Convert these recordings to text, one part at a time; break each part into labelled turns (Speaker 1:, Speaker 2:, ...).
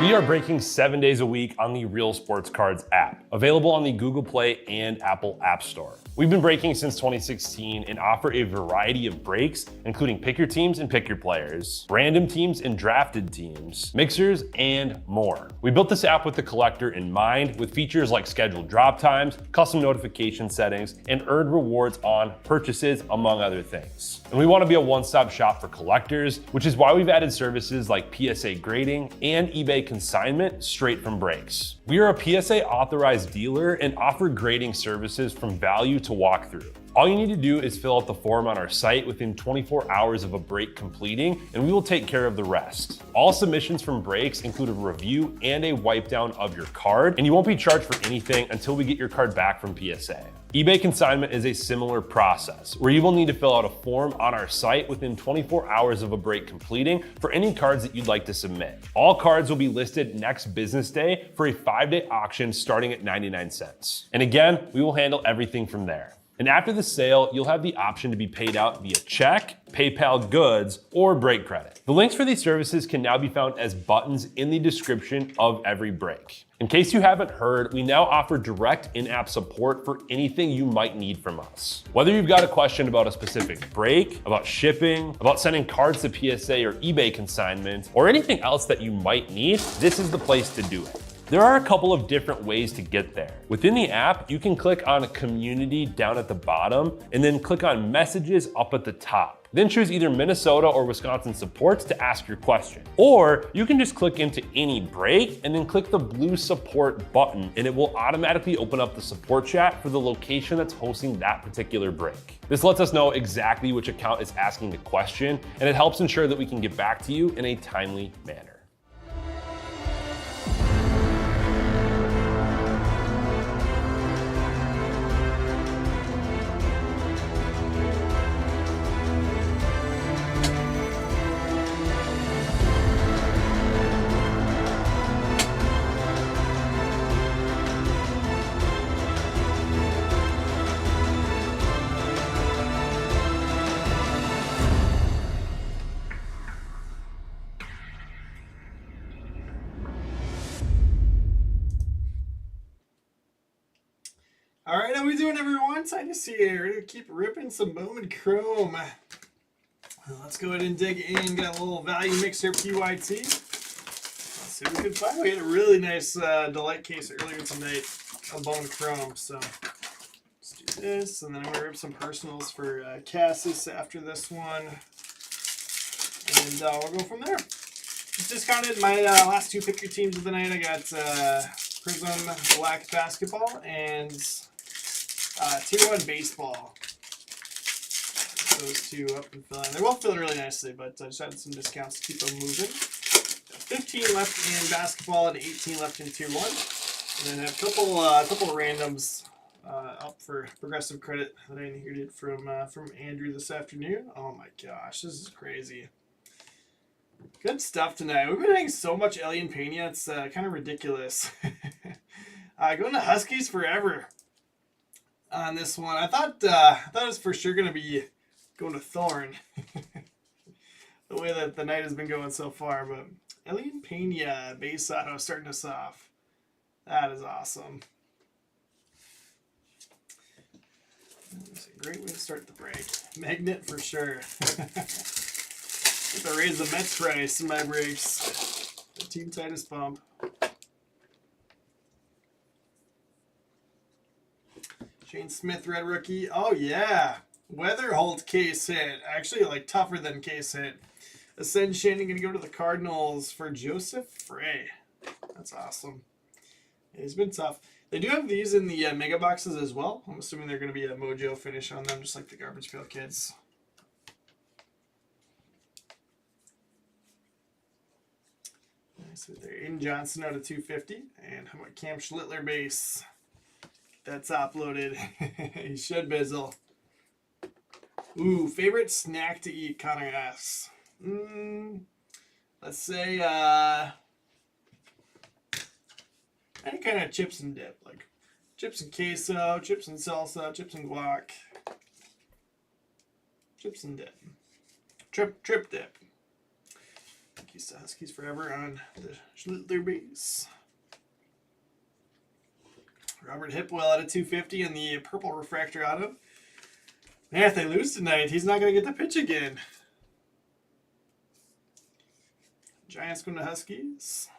Speaker 1: We are breaking 7 days a week on the Real Sports Cards app, available on the Google Play and Apple App Store. We've been breaking since 2016 and offer a variety of breaks, including pick your teams and pick your players, random teams and drafted teams, mixers, and more. We built this app with the collector in mind, with features like scheduled drop times, custom notification settings, and earned rewards on purchases, among other things. And we want to be a one-stop shop for collectors, which is why we've added services like PSA grading and eBay consignment straight from breaks. We are a PSA authorized dealer and offer grading services from value to walkthrough. All you need to do is fill out the form on our site within 24 hours of a break completing, and we will take care of the rest. All submissions from breaks include a review and a wipe down of your card, and you won't be charged for anything until we get your card back from PSA. eBay consignment is a similar process, where you will need to fill out a form on our site within 24 hours of a break completing for any cards that you'd like to submit. All cards will be listed next business day for a 5-day auction starting at 99 cents. And again, we will handle everything from there. And after the sale, you'll have the option to be paid out via check, PayPal goods, or break credit. The links for these services can now be found as buttons in the description of every break. In case you haven't heard, we now offer direct in-app support for anything you might need from us. Whether you've got a question about a specific break, about shipping, about sending cards to PSA or eBay consignment, or anything else that you might need, this is the place to do it. There are a couple of different ways to get there. Within the app, you can click on Community down at the bottom and then click on Messages up at the top. Then choose either Minnesota or Wisconsin supports to ask your question. Or you can just click into any break and then click the blue support button, and it will automatically open up the support chat for the location that's hosting that particular break. This lets us know exactly which account is asking the question, and it helps ensure that we can get back to you in a timely manner.
Speaker 2: All right, how we doing, everyone? Excited to see you. Ready to keep ripping some Bowman Chrome. Let's go ahead and dig in. Got a little value mixer PYT. Let's see what we can find. We had a really nice delight case earlier tonight of Bowman Chrome. So let's do this, and then I'm gonna rip some personals for Cassis after this one, and we'll go from there. Just discounted my last two pick your teams of the night. I got Prism Black Basketball and Tier 1 Baseball. Those two up and filling. They're both filling really nicely, but I just added some discounts to keep them moving. 15 left in basketball and 18 left in Tier 1. And then a couple of randoms up for progressive credit that I inherited from Andrew this afternoon. Oh my gosh, this is crazy. Good stuff tonight. We've been hitting so much Alien Pena, it's kind of ridiculous. Going to Huskies forever on this one. I thought it was for sure going to be going to Thorn. The way that the night has been going so far. But Alien Pena, base auto, starting us off. That is awesome. It's a great way to start the break. Magnet for sure. To raise the Mets price in my breaks. The team tightest bump. Shane Smith, red rookie. Oh yeah, Weatherholt case hit. Actually, like tougher than case hit. Ascension going to go to the Cardinals for Joseph Frey. That's awesome. Yeah, he's been tough. They do have these in the mega boxes as well. I'm assuming they're going to be a mojo finish on them, just like the Garbage Pail Kids. So they're in Johnson out of 250. And how about Cam Schlittler base? That's uploaded. He should bizzle. Ooh, favorite snack to eat, Connor S. Let's say any kind of chips and dip, like chips and queso, chips and salsa, chips and guac, chips and dip, trip dip. Peace to Huskies forever on the Schlittler base. Robert Hipwell at a 250 in the purple refractor auto. Man, if they lose tonight, he's not going to get the pitch again. Giants going to Huskies.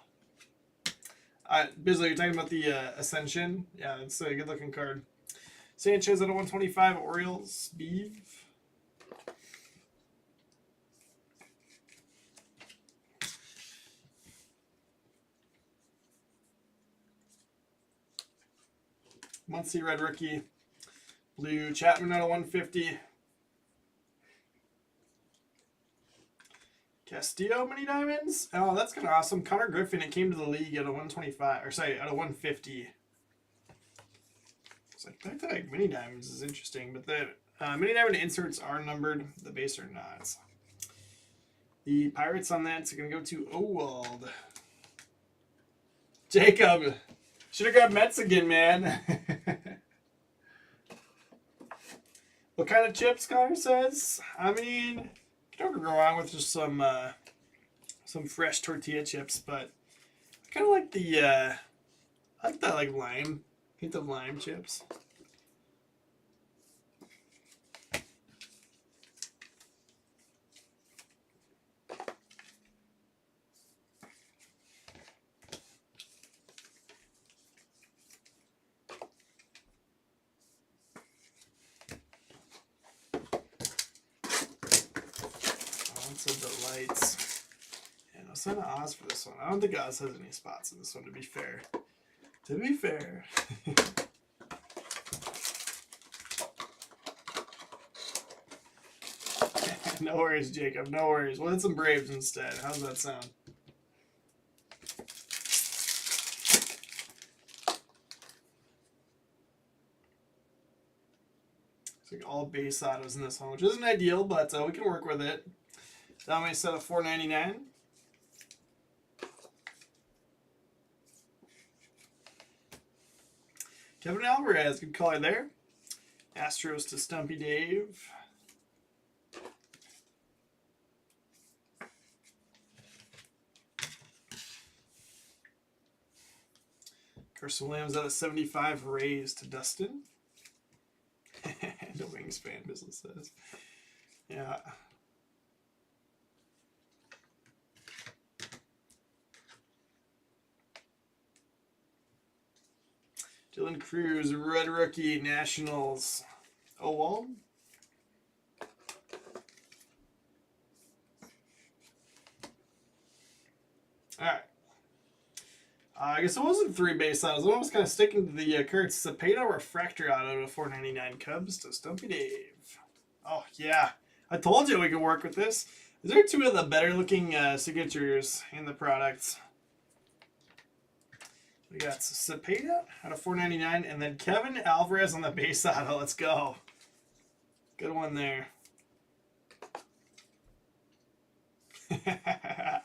Speaker 2: Bizzle, you're talking about the Ascension? Yeah, it's a good looking card. Sanchez at a 125, Orioles, Beeve. Muncie red rookie. Blue Chapman out of 150. Castillo mini diamonds. Oh, that's kind of awesome. Connor Griffin, it came to the league at a 125, or sorry, at a 150. It's like back-to-back mini diamonds is interesting, but the mini diamond inserts are numbered. The base are not. The Pirates on that are going to go to Owald. Jacob, should have grabbed Mets again, man. What kind of chips, Connor says? I mean, you don't go wrong with just some fresh tortilla chips, but I kind of like the I like that lime, hint of lime chips. The lights. Yeah, no sign of Oz for this one. I don't think Oz has any spots in this one, to be fair. To be fair. No worries, Jacob. No worries. We'll hit some Braves instead. How's that sound? It's like all base autos in this one, which isn't ideal, but we can work with it. Dominate set of $4.99. Kevin Alvarez, good color there. Astros to Stumpy Dave. Carson Williams out of 75. Rays to Dustin. No Wings fan business says. Yeah. Dylan Cruz, red rookie, Nationals. Owald. All right. I guess it wasn't 3 base autos. I was kind of sticking to the Kurt Cepeda refractor auto to $4.99 Cubs to Stumpy Dave. Oh, yeah. I told you we could work with this. These are 2 of the better looking signatures in the product. We got Cepeda out of $4.99, and then Kevin Alvarez on the base auto. Let's go. Good one there.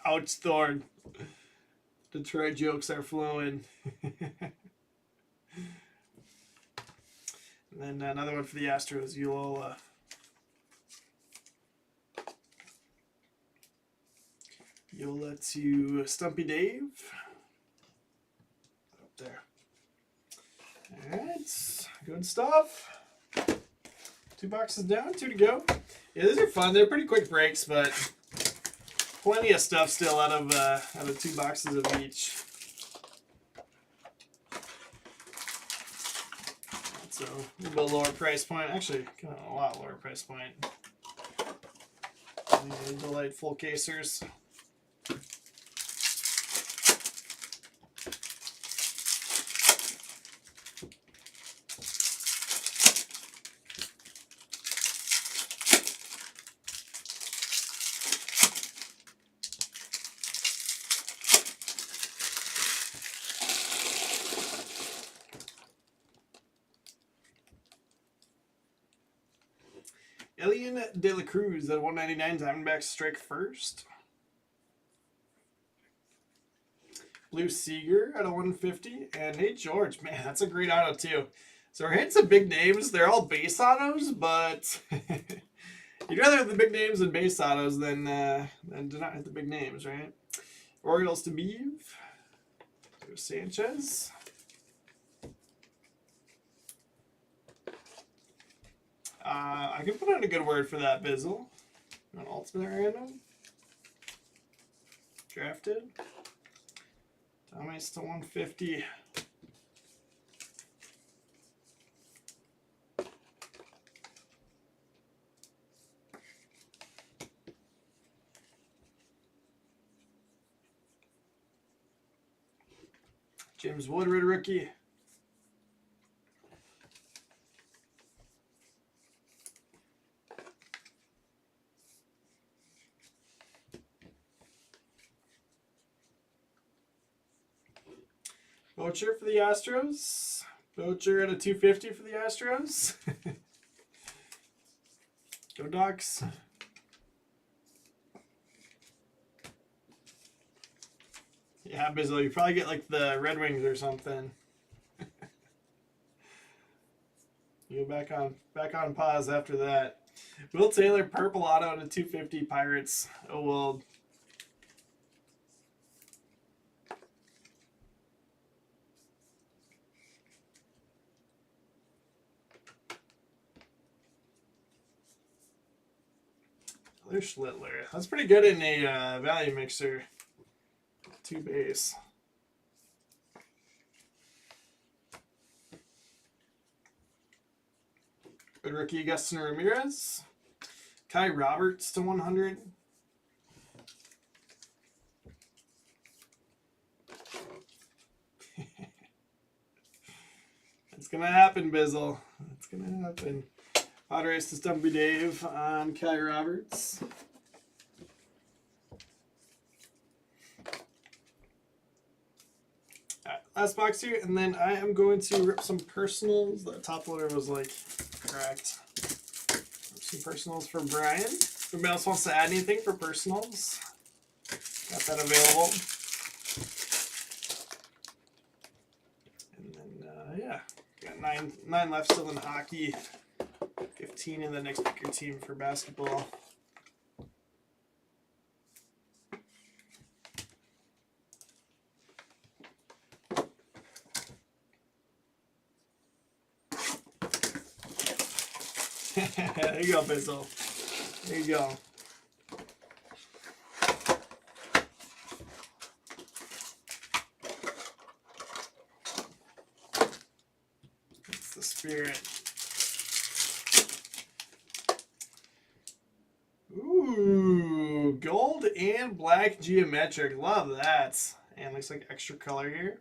Speaker 2: Ouch, Thorn. Detroit jokes are flowing. And then another one for the Astros, Ulola. Yola to Stumpy Dave. There. Alright, good stuff. 2 boxes down, 2 to go. Yeah, these are fun. They're pretty quick breaks, but plenty of stuff still out of 2 boxes of each. So a little bit lower price point. Actually, kind of a lot lower price point. The delightful casers. Elian De La Cruz at 199, Diamondbacks strike first. Blue Seager at a 150. And hey, George, man, that's a great auto too. So we're hitting some big names. They're all base autos, but you'd rather have the big names than base autos than to not hit the big names, right? Orioles to Beeve. Sanchez. I can put in a good word for that, Bizzle. An ultimate random. Drafted. Thomas to 150. James Woodward rookie. Bocher for the Astros. Bocher at a 250 for the Astros. Go Ducks. Yeah, Bizzle, you probably get like the Red Wings or something. You go back on pause after that. Will Taylor purple auto to 250 Pirates. Oh well. There's Schlittler. That's pretty good in a value mixer. 2 base. Good rookie Augustin Ramirez. Kai Roberts to 100. It's gonna happen, Bizzle. It's gonna happen. Odd race to Stumpy Dave on Kai Roberts. Alright, last box here, and then I am going to rip some personals. The top loader was like correct. Rip some personals for Brian. If anybody else wants to add anything for personals, got that available. And then yeah, got nine left still in hockey. 15 in the next picker team for basketball. There you go, Bizzle. There you go. That's the spirit. Ooh, gold and black geometric. Love that. And looks like extra color here.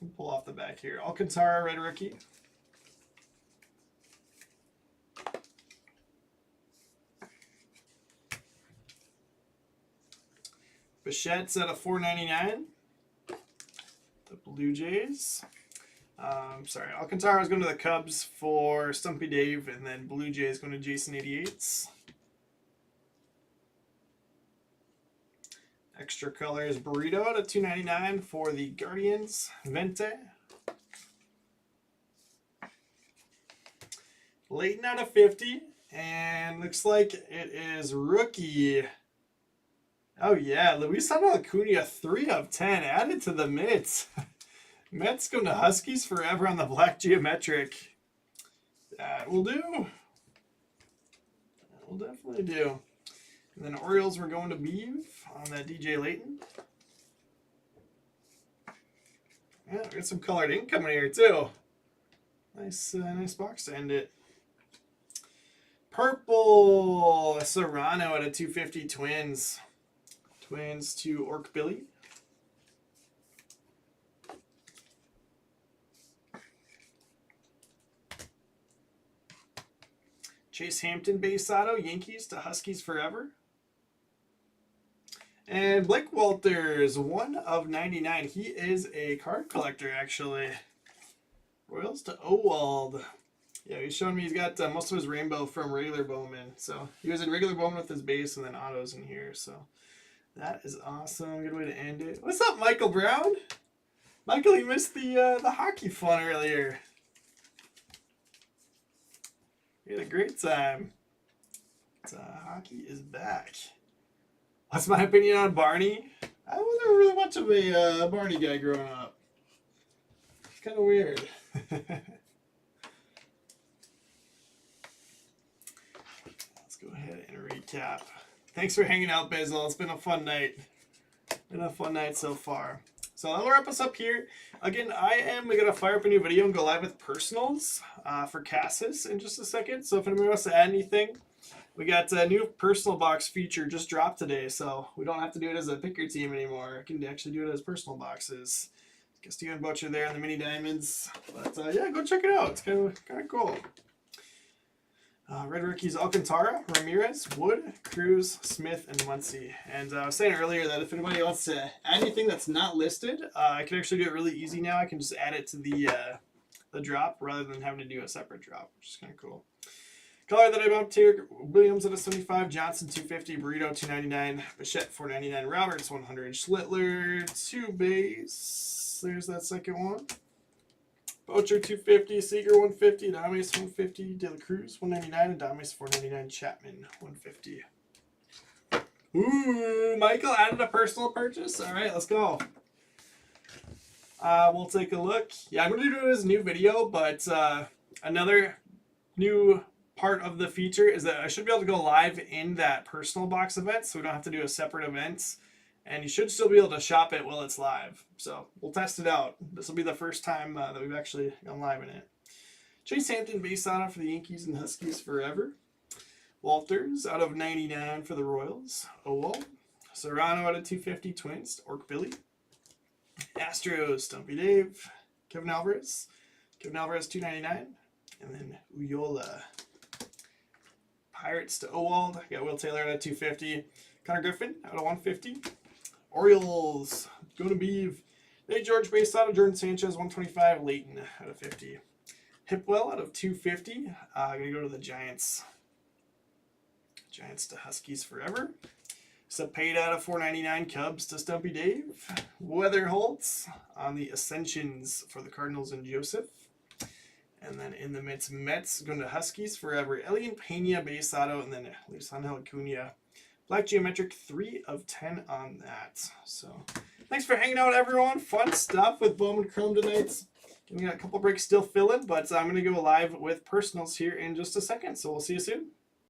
Speaker 2: We'll pull off the back here. Alcantara, red rookie. Bichette's at a 499. The Blue Jays. Sorry, Alcantara is going to the Cubs for Stumpy Dave, and then Blue Jays going to Jason 88s. Extra colors Burrito at 299 for the Guardians. Vente. Leighton out of 50, and looks like it is rookie. Oh yeah, Luisano Acuna, 3 of 10, added to the Mets. Mets going to Huskies forever on the black geometric. That will do. That will definitely do. And then Orioles were going to Beeve on that DJ Layton. Yeah, we got some colored ink coming here too. Nice, nice box to end it. Purple Serrano at a 250 Twins. Twins to Orc Billy. Chase Hampton base auto, Yankees to Huskies forever. And Blake Walters, 1 of 99. He is a card collector, actually. Royals to Owald. Yeah, he's showing me he's got most of his rainbow from regular Bowman. So he was in regular Bowman with his base and then autos in here. So that is awesome. Good way to end it. What's up, Michael Brown? Michael, you missed the hockey fun earlier. You had a great time. Hockey is back. What's my opinion on Barney? I wasn't really much of a Barney guy growing up. It's kind of weird. Let's go ahead and recap. Thanks for hanging out, Basil. It's been a fun night. Been a fun night so far. So that'll wrap us up here. Again, I am going to fire up a new video and go live with personals for Cassis in just a second. So if anybody wants to add anything, we got a new personal box feature just dropped today. So we don't have to do it as a pick your team anymore. I can actually do it as personal boxes. Got Steven Butcher there and the mini diamonds. But yeah, go check it out. It's kind of cool. Red rookies Alcantara, Ramirez, Wood, Cruz, Smith, and Muncy. And I was saying earlier that if anybody wants to add anything that's not listed, I can actually do it really easy now. I can just add it to the drop rather than having to do a separate drop, which is kind of cool. Color that I bumped here: Williams at a 75, Johnson 250, Burrito 299, Bichette 499, Roberts 100, Schlittler 2 base. There's that second one. Boucher 250, Seager 150, Adames 150, De La Cruz 199, Adames 499, Chapman 150. Ooh, Michael added a personal purchase. All right, let's go. We'll take a look. Yeah, I'm going to do it as a new video, but another new part of the feature is that I should be able to go live in that personal box event, so we don't have to do a separate event. And you should still be able to shop it while it's live. So we'll test it out. This will be the first time that we've actually gone live in it. Chase Hampton base auto for the Yankees and Huskies forever. Walters out of 99 for the Royals. Owal. Serrano out of 250 Twins. Orc Billy. Astros Stumpy Dave. Kevin Alvarez. Kevin Alvarez 299. And then Uyola. Pirates to Owald. Got Will Taylor out of 250. Connor Griffin out of 150. Orioles, going to be Nate George based out of Jordan Sanchez, 125. Leighton out of 50. Hipwell out of 250. Going to go to the Giants. Giants to Huskies forever. Cepeda out of 499. Cubs to Stumpy Dave. Weatherholtz on the Ascensions for the Cardinals and Joseph. And then in the Mets going to Huskies forever. Elian Pena base auto, and then Luis Angel Acuna. Black Geometric 3 of 10 on that. So thanks for hanging out, everyone. Fun stuff with Bowman Chrome tonight. We got a couple breaks still filling, but I'm going to go live with personals here in just a second. So we'll see you soon.